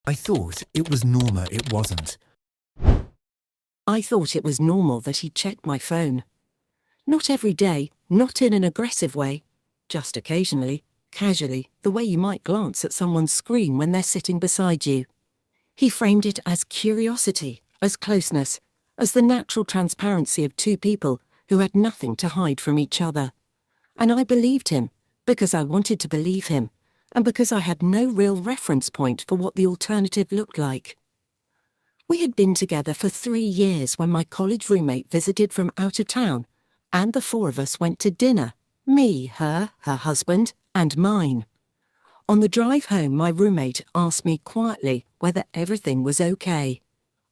I thought it was Norma, it wasn't. I thought it was normal that he checked my phone. Not every day, not in an aggressive way, just occasionally, casually, the way you might glance at someone's screen when they're sitting beside you. He framed it as curiosity, as closeness, as the natural transparency of two people who had nothing to hide from each other. And I believed him, because I wanted to believe him, and because I had no real reference point for what the alternative looked like. We had been together for 3 years when my college roommate visited from out of town, and the four of us went to dinner, me, her husband, and mine. On the drive home, my roommate asked me quietly whether everything was okay.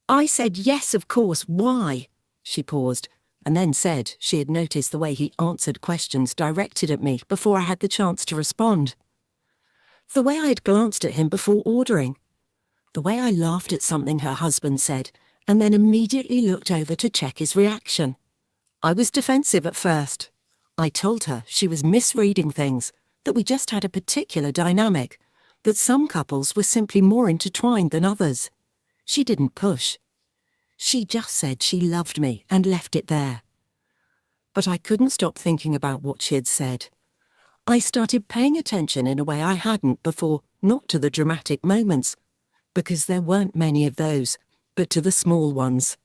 I said yes, of course, why? She paused, and then said she had noticed the way he answered questions directed at me before I had the chance to respond. The way I had glanced at him before ordering. The way I laughed at something her husband said, and then immediately looked over to check his reaction. I was defensive at first. I told her she was misreading things, that we just had a particular dynamic, that some couples were simply more intertwined than others. She didn't push. She just said she loved me and left it there. But I couldn't stop thinking about what she had said. I started paying attention in a way I hadn't before, not to the dramatic moments, because there weren't many of those, but to the small ones.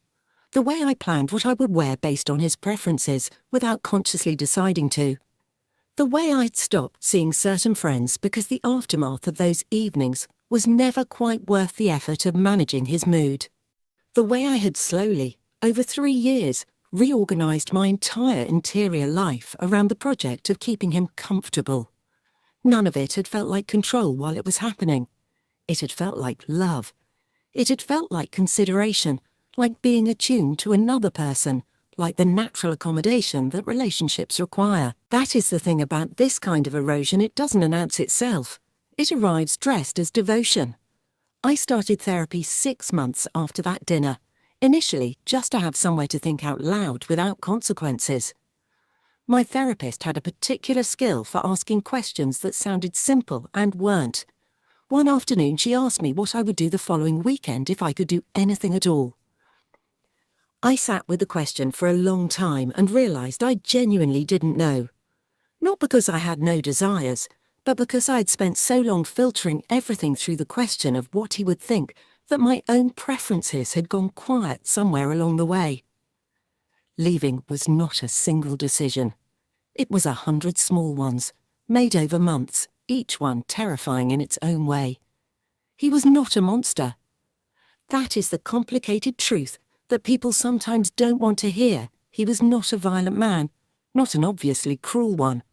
The way I planned what I would wear based on his preferences without consciously deciding to. The way I'd stopped seeing certain friends because the aftermath of those evenings was never quite worth the effort of managing his mood. The way I had slowly, over 3 years, reorganized my entire interior life around the project of keeping him comfortable. None of it had felt like control while it was happening. It had felt like love. It had felt like consideration, like being attuned to another person, like the natural accommodation that relationships require. That is the thing about this kind of erosion, it doesn't announce itself. It arrives dressed as devotion. I started therapy 6 months after that dinner, initially just to have somewhere to think out loud without consequences. My therapist had a particular skill for asking questions that sounded simple and weren't. One afternoon she asked me what I would do the following weekend if I could do anything at all. I sat with the question for a long time and realized I genuinely didn't know. Not because I had no desires, but because I had spent so long filtering everything through the question of what he would think that my own preferences had gone quiet somewhere along the way. Leaving was not a single decision. It was 100 small ones, made over months, each one terrifying in its own way. He was not a monster. That is the complicated truth that people sometimes don't want to hear. He was not a violent man, not an obviously cruel one.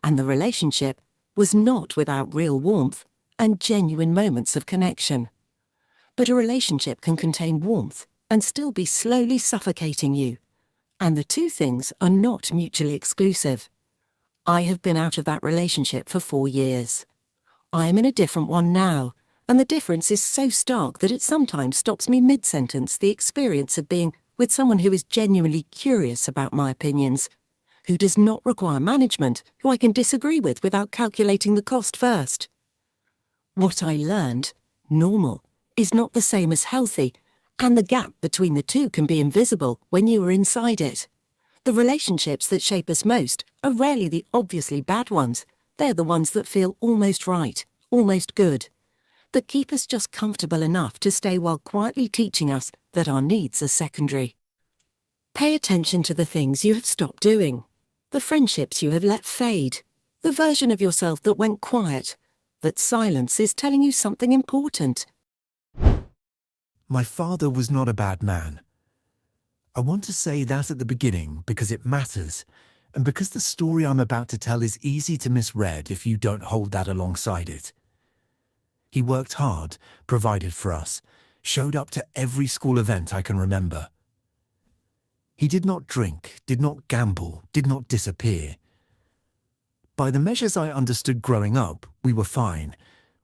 And the relationship was not without real warmth and genuine moments of connection. But a relationship can contain warmth and still be slowly suffocating you. And the two things are not mutually exclusive. I have been out of that relationship for 4 years. I am in a different one now, and the difference is so stark that it sometimes stops me mid-sentence the experience of being with someone who is genuinely curious about my opinions, who does not require management, who I can disagree with without calculating the cost first. What I learned, normal, is not the same as healthy, and the gap between the two can be invisible when you are inside it. The relationships that shape us most are rarely the obviously bad ones. They're the ones that feel almost right, almost good, that keep us just comfortable enough to stay while quietly teaching us that our needs are secondary. Pay attention to the things you have stopped doing, the friendships you have let fade, the version of yourself that went quiet, that silence is telling you something important. My father was not a bad man. I want to say that at the beginning because it matters, and because the story I'm about to tell is easy to misread if you don't hold that alongside it. He worked hard, provided for us, showed up to every school event I can remember. He did not drink, did not gamble, did not disappear. By the measures I understood growing up, we were fine.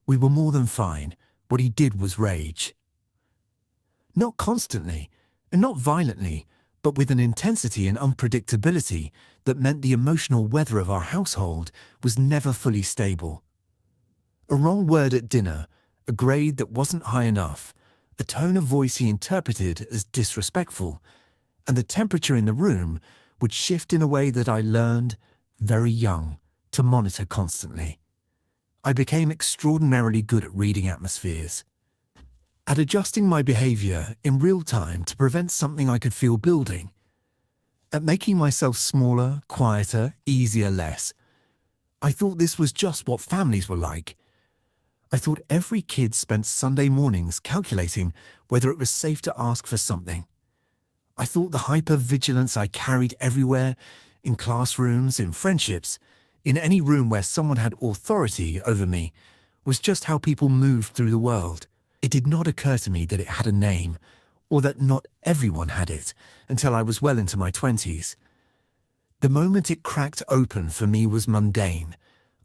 We were more than fine. What he did was rage. Not constantly, and not violently, but with an intensity and unpredictability that meant the emotional weather of our household was never fully stable. A wrong word at dinner, a grade that wasn't high enough, a tone of voice he interpreted as disrespectful, and the temperature in the room would shift in a way that I learned, very young, to monitor constantly. I became extraordinarily good at reading atmospheres, at adjusting my behavior in real time to prevent something I could feel building, at making myself smaller, quieter, easier, less. I thought this was just what families were like. I thought every kid spent Sunday mornings calculating whether it was safe to ask for something. I thought the hyper-vigilance I carried everywhere, in classrooms, in friendships, in any room where someone had authority over me, was just how people moved through the world. It did not occur to me that it had a name, or that not everyone had it, until I was well into my 20s. The moment it cracked open for me was mundane.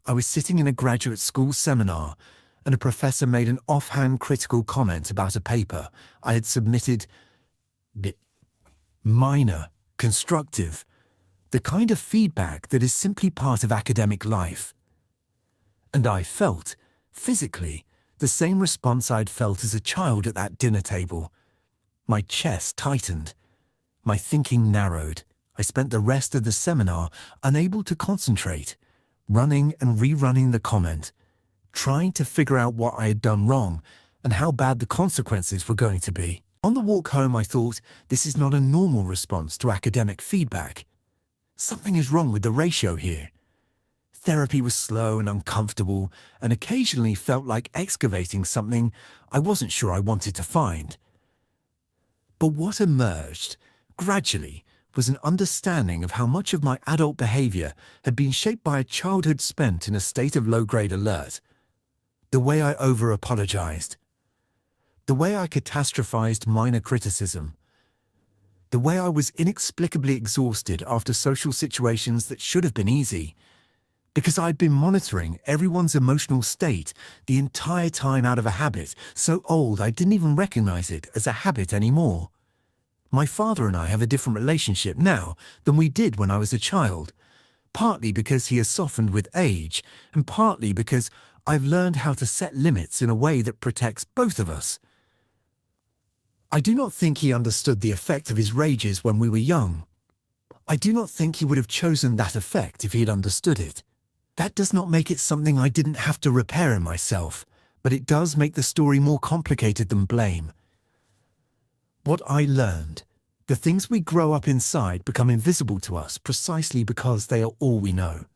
I was sitting in a graduate school seminar, and a professor made an offhand critical comment about a paper I had submitted. Minor, constructive, the kind of feedback that is simply part of academic life. And I felt, physically, the same response I'd felt as a child at that dinner table. My chest tightened. My thinking narrowed. I spent the rest of the seminar unable to concentrate, running and rerunning the comment, trying to figure out what I had done wrong and how bad the consequences were going to be. On the walk home, I thought, this is not a normal response to academic feedback. Something is wrong with the ratio here. Therapy was slow and uncomfortable, and occasionally felt like excavating something I wasn't sure I wanted to find. But what emerged, gradually, was an understanding of how much of my adult behavior had been shaped by a childhood spent in a state of low-grade alert. The way I over-apologized. The way I catastrophized minor criticism. The way I was inexplicably exhausted after social situations that should have been easy, because I'd been monitoring everyone's emotional state the entire time out of a habit so old I didn't even recognize it as a habit anymore. My father and I have a different relationship now than we did when I was a child, partly because he has softened with age, and partly because I've learned how to set limits in a way that protects both of us. I do not think he understood the effect of his rages when we were young. I do not think he would have chosen that effect if he had understood it. That does not make it something I didn't have to repair in myself, but it does make the story more complicated than blame. What I learned, the things we grow up inside become invisible to us precisely because they are all we know.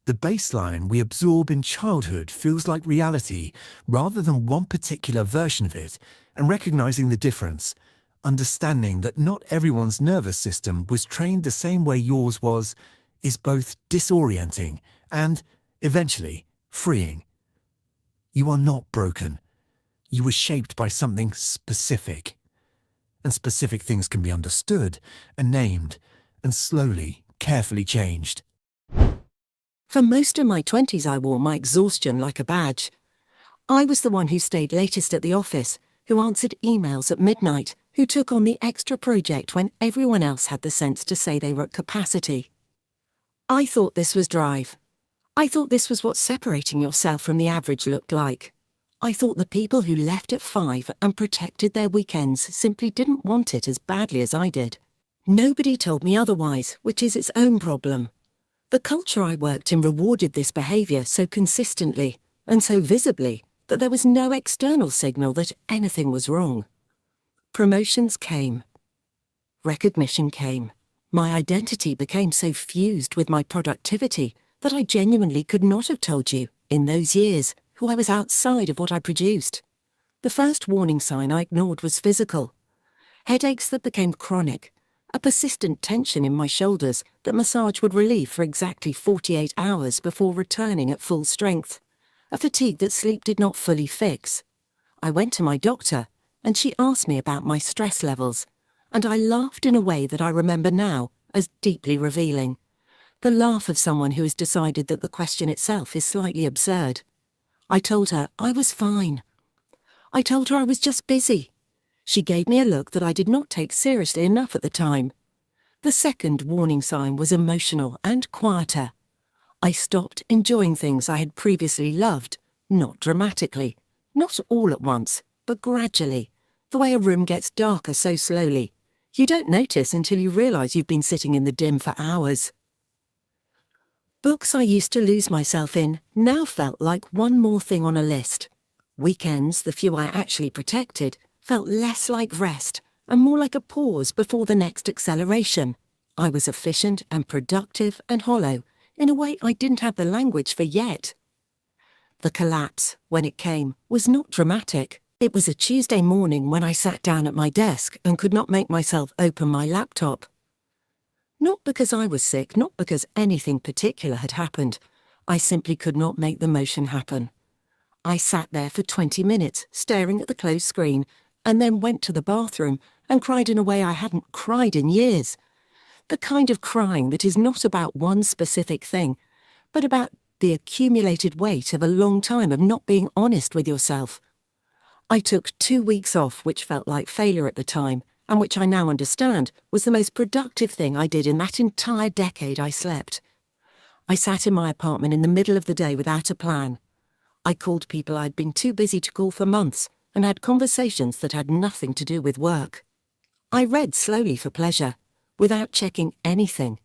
The baseline we absorb in childhood feels like reality rather than one particular version of it, and recognizing the difference, understanding that not everyone's nervous system was trained the same way yours was, is both disorienting and, eventually, freeing. You are not broken. You were shaped by something specific. And specific things can be understood and named and slowly, carefully changed. For most of my 20s, I wore my exhaustion like a badge. I was the one who stayed latest at the office, who answered emails at midnight, who took on the extra project when everyone else had the sense to say they were at capacity. I thought this was drive. I thought this was what separating yourself from the average looked like. I thought the people who left at 5 and protected their weekends simply didn't want it as badly as I did. Nobody told me otherwise, which is its own problem. The culture I worked in rewarded this behavior so consistently and so visibly that there was no external signal that anything was wrong. Promotions came. Recognition came. My identity became so fused with my productivity that I genuinely could not have told you, in those years, who I was outside of what I produced. The first warning sign I ignored was physical. Headaches that became chronic, a persistent tension in my shoulders that massage would relieve for exactly 48 hours before returning at full strength, a fatigue that sleep did not fully fix. I went to my doctor, and she asked me about my stress levels, and I laughed in a way that I remember now as deeply revealing. The laugh of someone who has decided that the question itself is slightly absurd. I told her I was fine. I told her I was just busy. She gave me a look that I did not take seriously enough at the time. The second warning sign was emotional and quieter. I stopped enjoying things I had previously loved, Not dramatically, not all at once, but gradually, the way a room gets darker so slowly. You don't notice until you realize you've been sitting in the dim for hours. Books I used to lose myself in now felt like one more thing on a list. Weekends, the few I actually protected, felt less like rest and more like a pause before the next acceleration. I was efficient and productive and hollow in a way I didn't have the language for yet. The collapse, when it came, was not dramatic. It was a Tuesday morning when I sat down at my desk and could not make myself open my laptop. Not because I was sick, not because anything particular had happened. I simply could not make the motion happen. I sat there for 20 minutes, staring at the closed screen, and then went to the bathroom and cried in a way I hadn't cried in years. The kind of crying that is not about one specific thing, but about the accumulated weight of a long time of not being honest with yourself. I took 2 weeks off, which felt like failure at the time, and which I now understand was the most productive thing I did in that entire decade I slept. I sat in my apartment in the middle of the day without a plan. I called people I'd been too busy to call for months and had conversations that had nothing to do with work. I read slowly for pleasure, without checking anything.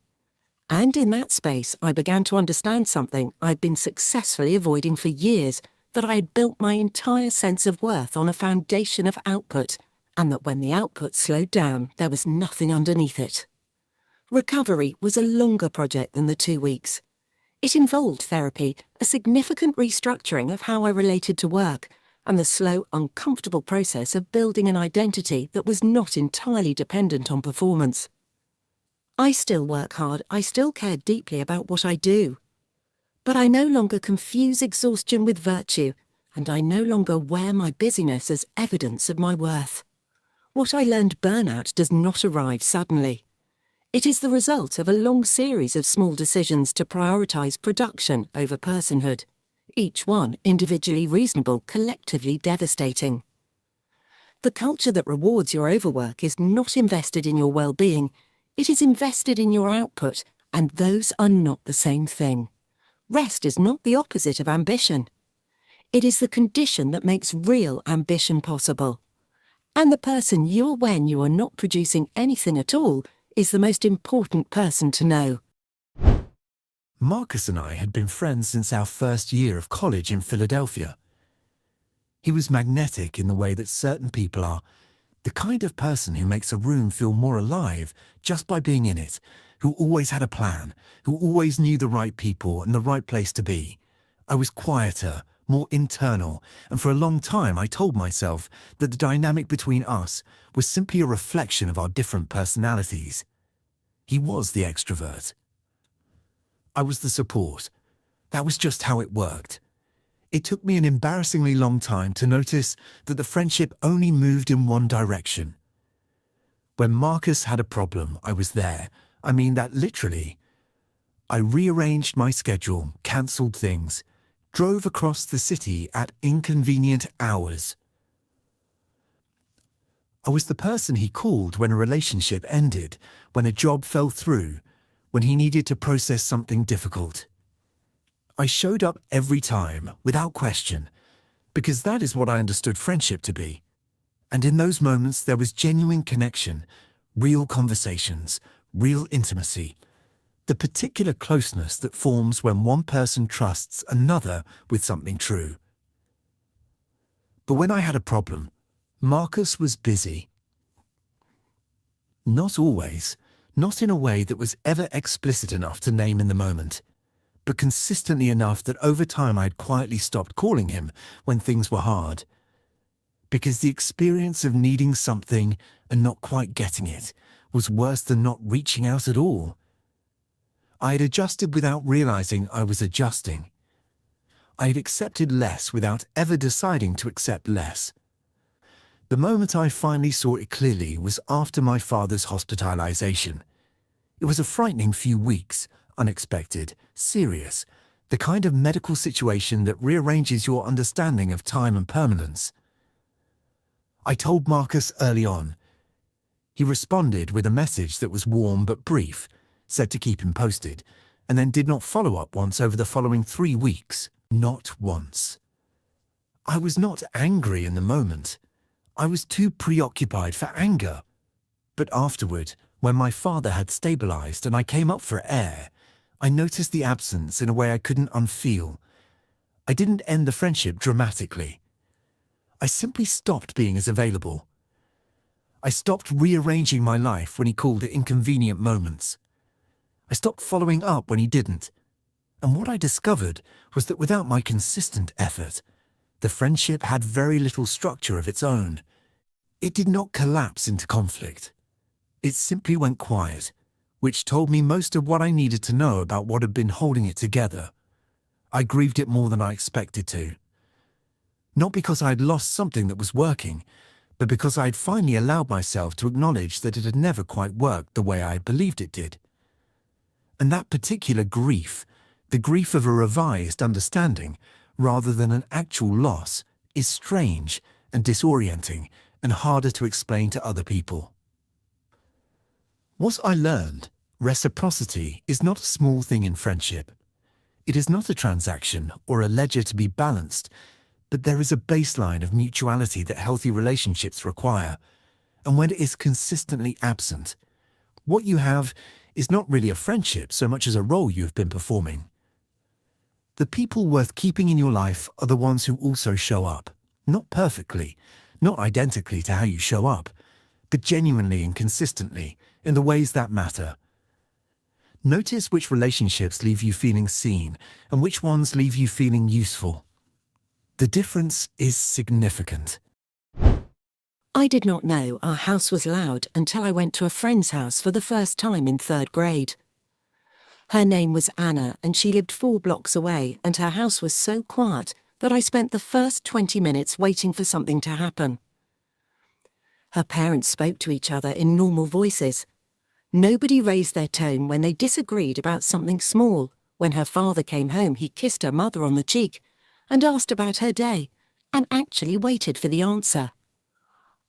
And in that space, I began to understand something I'd been successfully avoiding for years, that I had built my entire sense of worth on a foundation of output, and that when the output slowed down, there was nothing underneath it. Recovery was a longer project than the 2 weeks. It involved therapy, a significant restructuring of how I related to work, and the slow, uncomfortable process of building an identity that was not entirely dependent on performance. I still work hard, I still care deeply about what I do. But I no longer confuse exhaustion with virtue, and I no longer wear my busyness as evidence of my worth. What I learned, burnout does not arrive suddenly. It is the result of a long series of small decisions to prioritize production over personhood, each one individually reasonable, collectively devastating. The culture that rewards your overwork is not invested in your well-being, it is invested in your output, and those are not the same thing. Rest is not the opposite of ambition. It is the condition that makes real ambition possible. And the person you are when you are not producing anything at all is the most important person to know. Marcus and I had been friends since our first year of college in Philadelphia. He was magnetic in the way that certain people are, the kind of person who makes a room feel more alive just by being in it, who always had a plan, who always knew the right people and the right place to be. I was quieter, more internal, and for a long time I told myself that the dynamic between us was simply a reflection of our different personalities. He was the extrovert. I was the support. That was just how it worked. It took me an embarrassingly long time to notice that the friendship only moved in one direction. When Marcus had a problem, I was there. I mean that literally. I rearranged my schedule, cancelled things, drove across the city at inconvenient hours. I was the person he called when a relationship ended, when a job fell through, when he needed to process something difficult. I showed up every time, without question, because that is what I understood friendship to be. And in those moments there was genuine connection, real conversations, real intimacy, the particular closeness that forms when one person trusts another with something true. But when I had a problem, Marcus was busy. Not always, not in a way that was ever explicit enough to name in the moment, but consistently enough that over time I'd quietly stopped calling him when things were hard. Because the experience of needing something and not quite getting it was worse than not reaching out at all. I had adjusted without realizing I was adjusting. I had accepted less without ever deciding to accept less. The moment I finally saw it clearly was after my father's hospitalization. It was a frightening few weeks, unexpected, serious, the kind of medical situation that rearranges your understanding of time and permanence. I told Marcus early on. He responded with a message that was warm but brief, said to keep him posted, and then did not follow up once over the following 3 weeks. Not once. I was not angry in the moment. I was too preoccupied for anger. But afterward, when my father had stabilized and I came up for air, I noticed the absence in a way I couldn't unfeel. I didn't end the friendship dramatically. I simply stopped being as available. I stopped rearranging my life when he called at inconvenient moments. I stopped following up when he didn't. And what I discovered was that without my consistent effort, the friendship had very little structure of its own. It did not collapse into conflict. It simply went quiet, which told me most of what I needed to know about what had been holding it together. I grieved it more than I expected to. Not because I had lost something that was working, but because I had finally allowed myself to acknowledge that it had never quite worked the way I had believed it did. And that particular grief, the grief of a revised understanding, rather than an actual loss, is strange and disorienting and harder to explain to other people. What I learned, reciprocity is not a small thing in friendship. It is not a transaction or a ledger to be balanced, but there is a baseline of mutuality that healthy relationships require, and when it is consistently absent, what you have is not really a friendship so much as a role you have been performing. The people worth keeping in your life are the ones who also show up, not perfectly, not identically to how you show up, but genuinely and consistently in the ways that matter. Notice which relationships leave you feeling seen and which ones leave you feeling useful. The difference is significant. I did not know our house was loud until I went to a friend's house for the first time in 3rd grade. Her name was Anna and she lived 4 blocks away, and her house was so quiet that I spent the first 20 minutes waiting for something to happen. Her parents spoke to each other in normal voices. Nobody raised their tone when they disagreed about something small. When her father came home, he kissed her mother on the cheek and asked about her day, and actually waited for the answer.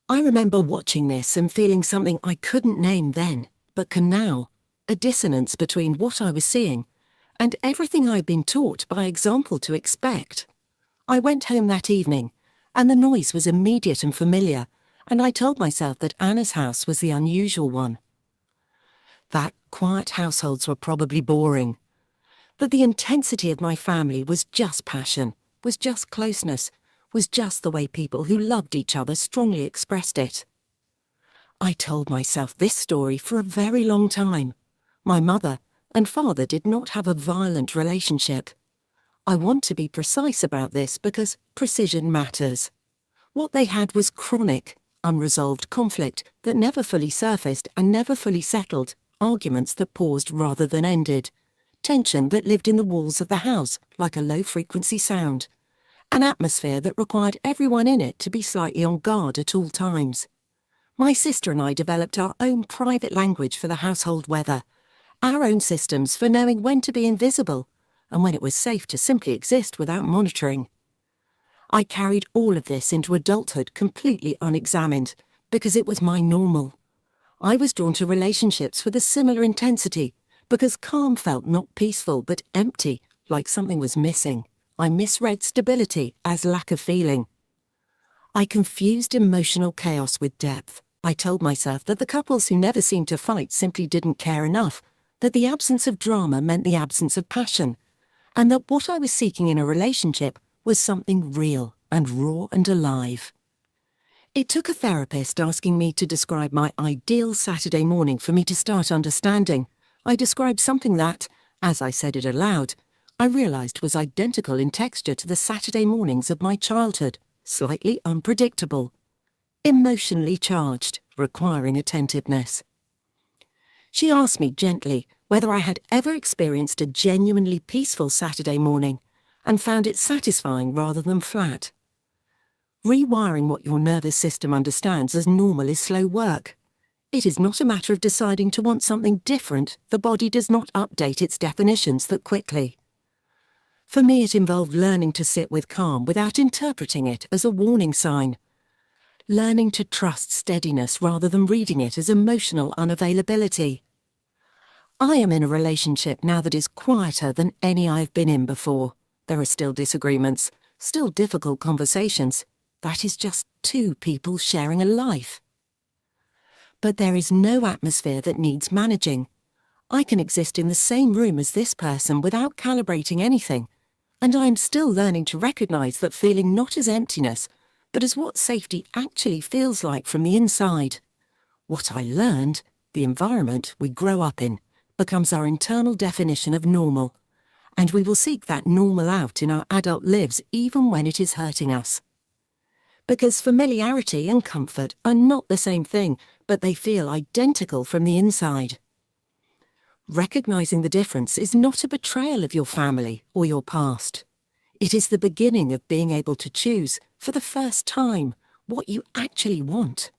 I remember watching this and feeling something I couldn't name then, but can now, a dissonance between what I was seeing and everything I'd been taught by example to expect. I went home that evening, and the noise was immediate and familiar, and I told myself that Anna's house was the unusual one. That quiet households were probably boring, that the intensity of my family was just passion, was just closeness, was just the way people who loved each other strongly expressed it. I told myself this story for a very long time. My mother and father did not have a violent relationship. I want to be precise about this because precision matters. What they had was chronic, unresolved conflict that never fully surfaced and never fully settled, arguments that paused rather than ended, tension that lived in the walls of the house like a low-frequency sound, an atmosphere that required everyone in it to be slightly on guard at all times. My sister and I developed our own private language for the household weather, our own systems for knowing when to be invisible and when it was safe to simply exist without monitoring. I carried all of this into adulthood completely unexamined because it was my normal. I was drawn to relationships with a similar intensity because calm felt not peaceful but empty, like something was missing. I misread stability as lack of feeling. I confused emotional chaos with depth. I told myself that the couples who never seemed to fight simply didn't care enough, that the absence of drama meant the absence of passion, and that what I was seeking in a relationship was something real and raw and alive. It took a therapist asking me to describe my ideal Saturday morning for me to start understanding. I described something that, as I said it aloud, I realized was identical in texture to the Saturday mornings of my childhood, slightly unpredictable, emotionally charged, requiring attentiveness. She asked me gently whether I had ever experienced a genuinely peaceful Saturday morning and found it satisfying rather than flat. Rewiring what your nervous system understands as normal is slow work. It is not a matter of deciding to want something different. The body does not update its definitions that quickly. For me, it involved learning to sit with calm without interpreting it as a warning sign. Learning to trust steadiness rather than reading it as emotional unavailability. I am in a relationship now that is quieter than any I've been in before. There are still disagreements, still difficult conversations. That is just two people sharing a life. But there is no atmosphere that needs managing. I can exist in the same room as this person without calibrating anything, and I am still learning to recognize that feeling not as emptiness, but as what safety actually feels like from the inside. What I learned, the environment we grow up in, becomes our internal definition of normal, and we will seek that normal out in our adult lives even when it is hurting us. Because familiarity and comfort are not the same thing, but they feel identical from the inside. Recognizing the difference is not a betrayal of your family or your past. It is the beginning of being able to choose, for the first time, what you actually want.